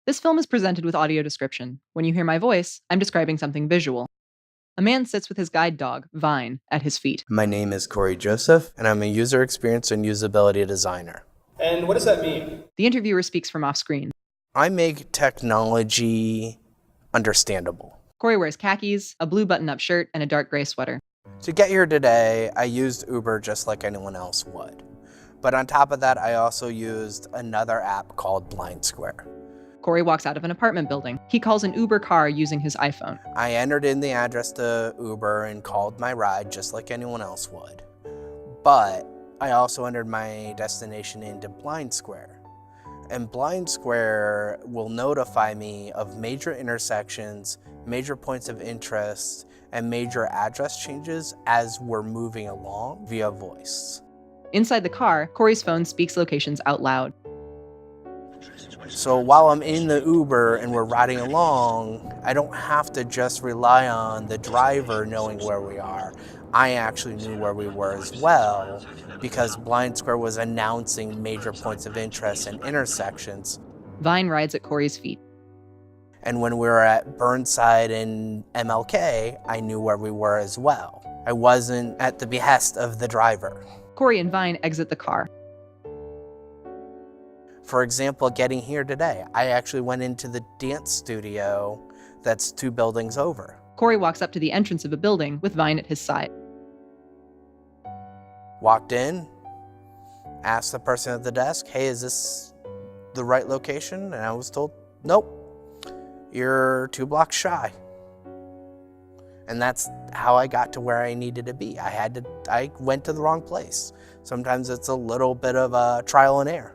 This film is presented with audio description. When you hear my voice, I'm describing something visual. A man sits with his guide dog, Vine, at his feet. My name is Cory Joseph, and I'm a user experience and usability designer. And what does that mean? The interviewer speaks from off-screen. I make technology understandable. Cory wears khakis, a blue button-up shirt, and a dark gray sweater. To get here today, I used Uber just like anyone else would. But on top of that, I also used another app called Blind Square. Cory walks out of an apartment building. He calls an Uber car using his iPhone. I entered in the address to Uber and called my ride just like anyone else would. But I also entered my destination into Blind Square. And Blind Square will notify me of major intersections, major points of interest, and major address changes as we're moving along via voice. Inside the car, Cory's phone speaks locations out loud. So while I'm in the Uber and we're riding along, I don't have to just rely on the driver knowing where we are. I actually knew where we were as well because Blind Square was announcing major points of interest and intersections. Vine rides at Cory's feet. And when we were at Burnside and MLK, I knew where we were as well. I wasn't at the behest of the driver. Cory and Vine exit the car. For example, getting here today, I actually went into the dance studio that's 2 buildings over. Cory walks up to the entrance of a building with Vine at his side. Walked in, asked the person at the desk, hey, is this the right location? And I was told, nope, you're 2 blocks shy. And that's how I got to where I needed to be. I went to the wrong place. Sometimes it's a little bit of a trial and error.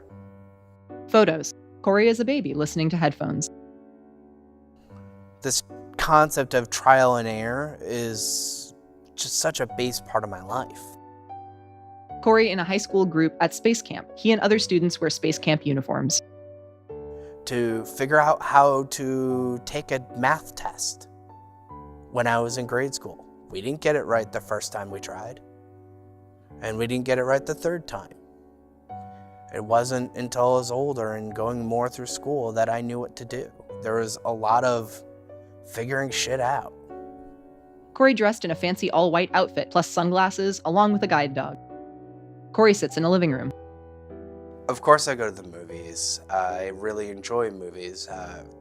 Photos. Cory is a baby listening to headphones. This concept of trial and error is just such a base part of my life. Cory in a high school group at space camp. He and other students wear space camp uniforms. To figure out how to take a math test when I was in grade school. We didn't get it right the first time we tried. And we didn't get it right the 3rd time. It wasn't until I was older and going more through school that I knew what to do. There was a lot of figuring shit out. Cory dressed in a fancy all-white outfit plus sunglasses along with a guide dog. Cory sits in a living room. Of course I go to the movies. I really enjoy movies.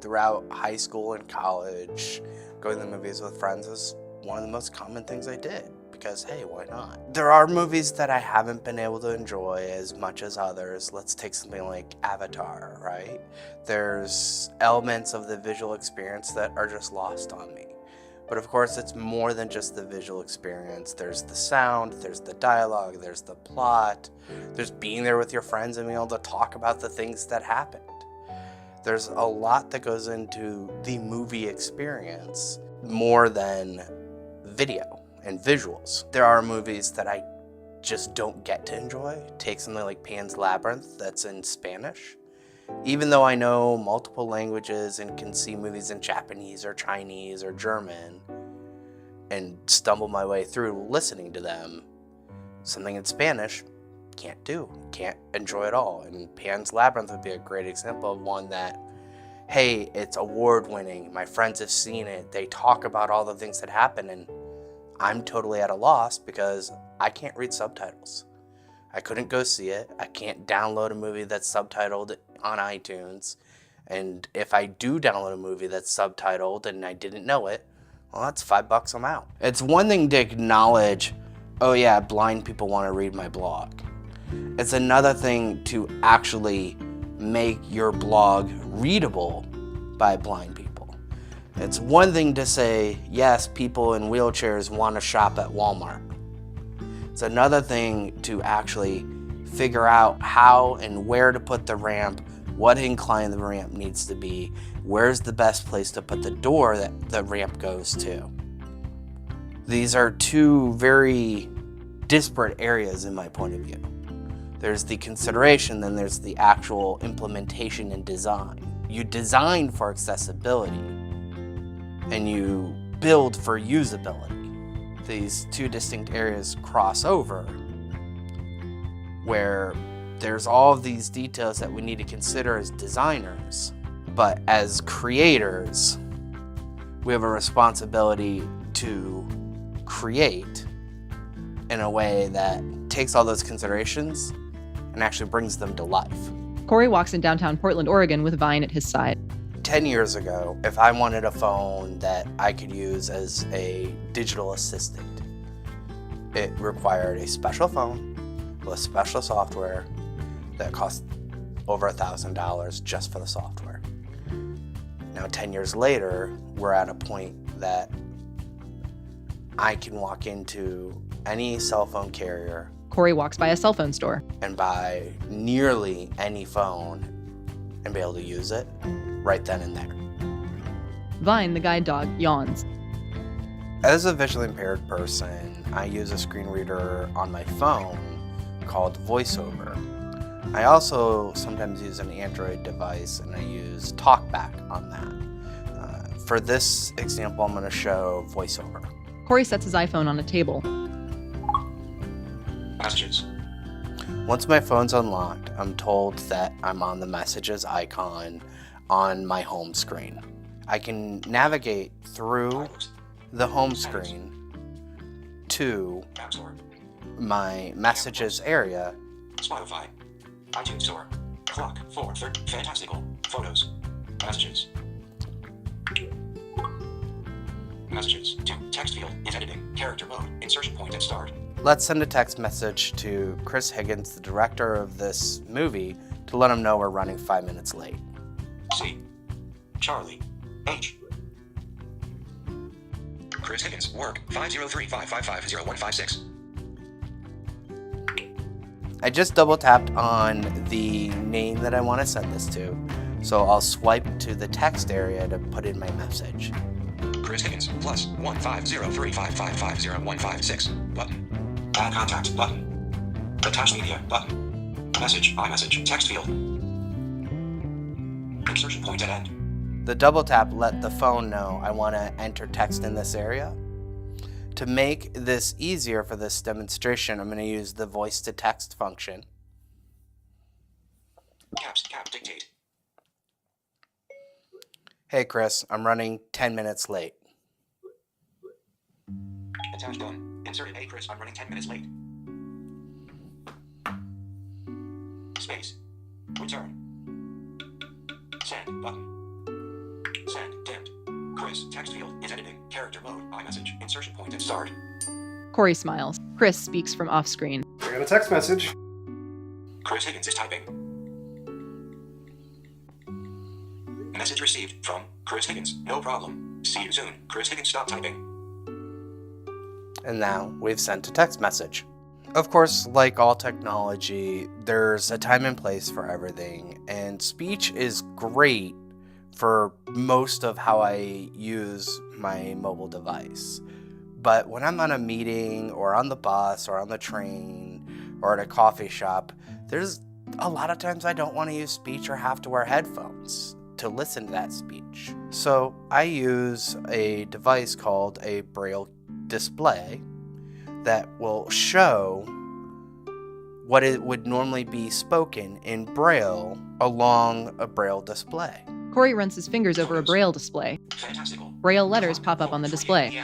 Throughout high school and college, going to the movies with friends was one of the most common things I did. Because, hey, why not? There are movies that I haven't been able to enjoy as much as others. Let's take something like Avatar, right? There's elements of the visual experience that are just lost on me. But of course, it's more than just the visual experience. There's the sound, there's the dialogue, there's the plot, there's being there with your friends and being able to talk about the things that happened. There's a lot that goes into the movie experience more than video and visuals. There are movies that I just don't get to enjoy. Take something like Pan's Labyrinth that's in Spanish. Even though I know multiple languages and can see movies in Japanese or Chinese or German and stumble my way through listening to them, something in Spanish, can't enjoy it all. And Pan's Labyrinth would be a great example of one that, hey, it's award-winning, my friends have seen it, they talk about all the things that happen, and I'm totally at a loss because I can't read subtitles. I couldn't go see it. I can't download a movie that's subtitled on iTunes. And if I do download a movie that's subtitled and I didn't know it, well, that's $5 I'm out. It's one thing to acknowledge, oh yeah, blind people want to read my blog. It's another thing to actually make your blog readable by blind people. It's one thing to say, yes, people in wheelchairs want to shop at Walmart. It's another thing to actually figure out how and where to put the ramp, what incline the ramp needs to be, where's the best place to put the door that the ramp goes to. These are 2 very disparate areas in my point of view. There's the consideration, then there's the actual implementation and design. You design for accessibility, and you build for usability. These 2 distinct areas cross over, where there's all of these details that we need to consider as designers, But as creators, we have a responsibility to create in a way that takes all those considerations and actually brings them to life. Cory walks in downtown Portland, Oregon with Vine at his side. 10 years ago, if I wanted a phone that I could use as a digital assistant, it required a special phone with special software that cost over $1,000 just for the software. Now, 10 years later, we're at a point that I can walk into any cell phone carrier. Cory walks by a cell phone store And buy nearly any phone and be able to use it right then and there. Vine, the guide dog, yawns. As a visually impaired person, I use a screen reader on my phone called VoiceOver. I also sometimes use an Android device and I use TalkBack on that. For this example, I'm going to show VoiceOver. Cory sets his iPhone on a table. Messages. Once my phone's unlocked, I'm told that I'm on the messages icon on my home screen. I can navigate through the home screen to App Store. my messages area. Spotify. iTunes Store. Clock. 4:30. Fantastical. Photos. Messages. Messages. 2. Text field is editing. Character mode. Insertion point at start. Let's send a text message to Chris Higgins, the director of this movie, to let him know we're running 5 minutes late. C. Charlie. H. Chris Higgins. Work. 503-555-0156. I just double tapped on the name that I want to send this to, so I'll swipe to the text area to put in my message. Chris Higgins. Plus 150-355-0156. Button. Add contact. Button. Attach media. Button. Message. iMessage. Text field. Insertion point at end. The double tap let the phone know I want to enter text in this area. To make this easier for this demonstration, I'm going to use the voice to text function. Caps. Cap. Dictate. Hey Chris, I'm running 10 minutes late. Attach done. Inserted. Hey Chris, I'm running 10 minutes late. Space. Return. Send. Button. Send. Dimmed. Chris. Text field is editing. Character mode. iMessage. Insertion point at start. Cory smiles. Chris speaks from off screen. I got a text message. Chris Higgins is typing. Message received from Chris Higgins. No problem. See you soon. Chris Higgins, stop typing. And now we've sent a text message. Of course, like all technology, there's a time and place for everything, and speech is great for most of how I use my mobile device. But when I'm on a meeting or on the bus or on the train or at a coffee shop, there's a lot of times I don't want to use speech or have to wear headphones to listen to that speech. So I use a device called a Braille display that will show what it would normally be spoken in Braille along a Braille display. Cory runs his fingers over a Braille display. Fantastical. Braille letters pop up on the display.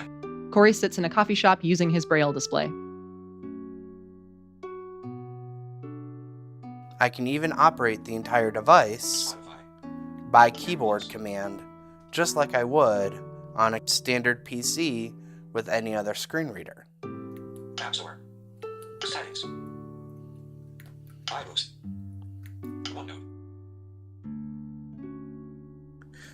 Cory sits in a coffee shop using his Braille display. I can even operate the entire device by keyboard command, just like I would on a standard PC with any other screen reader. App Store. Settings. iBooks. OneNote.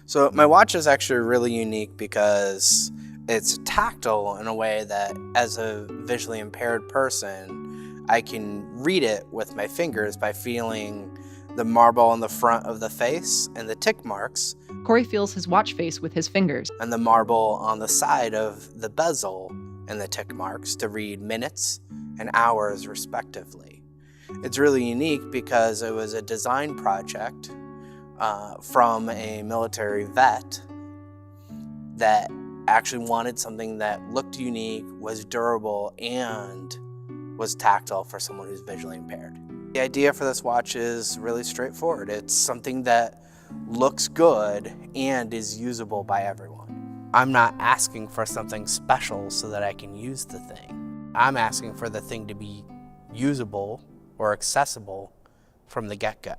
So my watch is actually really unique because it's tactile in a way that as a visually impaired person, I can read it with my fingers by feeling the marble on the front of the face and the tick marks, Cory feels his watch face with his fingers. and the marble on the side of the bezel and the tick marks to read minutes and hours respectively. It's really unique because it was a design project from a military vet that actually wanted something that looked unique, was durable, and was tactile for someone who's visually impaired. The idea for this watch is really straightforward. It's something that looks good and is usable by everyone. I'm not asking for something special so that I can use the thing. I'm asking for the thing to be usable or accessible from the get-go.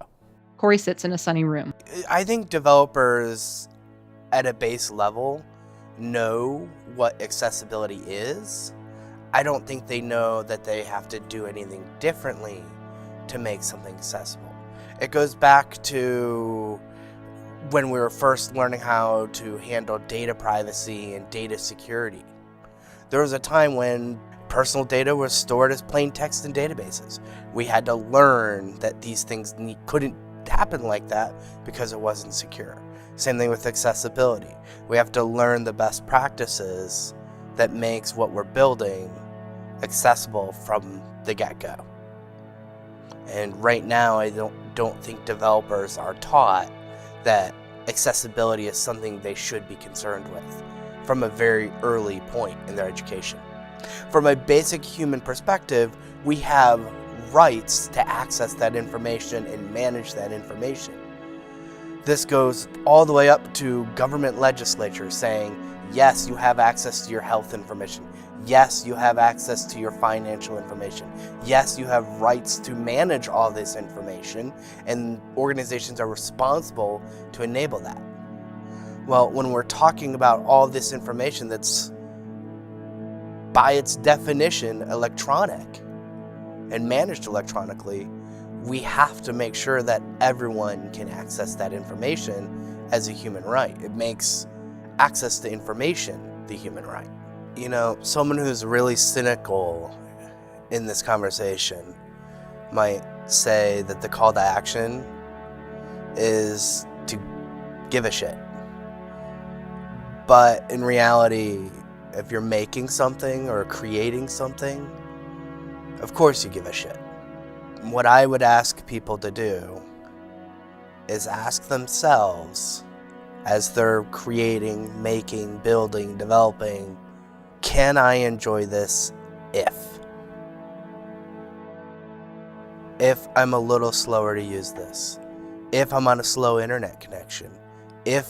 Cory sits in a sunny room. I think developers at a base level know what accessibility is. I don't think they know that they have to do anything differently to make something accessible. It goes back to when we were first learning how to handle data privacy and data security. There was a time when personal data was stored as plain text in databases. We had to learn that these things couldn't happen like that because it wasn't secure. Same thing with accessibility. We have to learn the best practices that makes what we're building accessible from the get-go. And right now, I don't think developers are taught that accessibility is something they should be concerned with from a very early point in their education. From a basic human perspective, we have rights to access that information and manage that information. This goes all the way up to government legislatures saying, yes, you have access to your health information. Yes, you have access to your financial information. Yes, you have rights to manage all this information, and organizations are responsible to enable that. Well, when we're talking about all this information that's by its definition electronic and managed electronically, we have to make sure that everyone can access that information as a human right. It makes access to information the human right. You know, someone who's really cynical in this conversation might say that the call to action is to give a shit. But in reality, if you're making something or creating something, of course you give a shit. What I would ask people to do is ask themselves, as they're creating, making, building, developing, can I enjoy this if I'm a little slower to use this, if I'm on a slow internet connection, if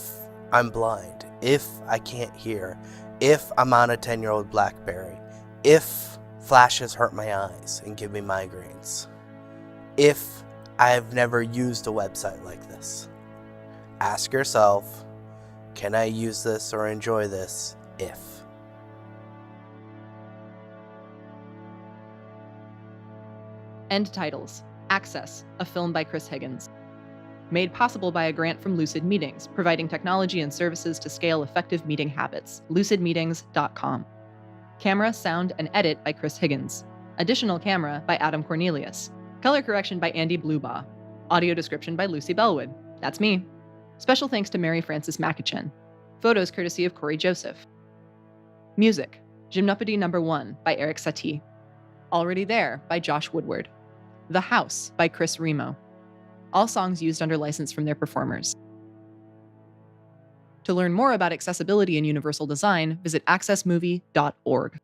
I'm blind, if I can't hear, if I'm on a 10-year-old BlackBerry, if flashes hurt my eyes and give me migraines, if I've never used a website like this. Ask yourself, can I use this or enjoy this if? End titles. Access, a film by Chris Higgins. Made possible by a grant from Lucid Meetings, providing technology and services to scale effective meeting habits. lucidmeetings.com. Camera, sound, and edit by Chris Higgins. Additional camera by Adam Cornelius. Color correction by Andy Blubaugh. Audio description by Lucy Bellwood. That's me. Special thanks to Mary Frances Macachin. Photos courtesy of Cory Joseph. Music, Gymnopédie No. 1 by Eric Satie. Already There by Josh Woodward. The House by Chris Remo. All songs used under license from their performers. To learn more about accessibility and universal design, visit accessmovie.org.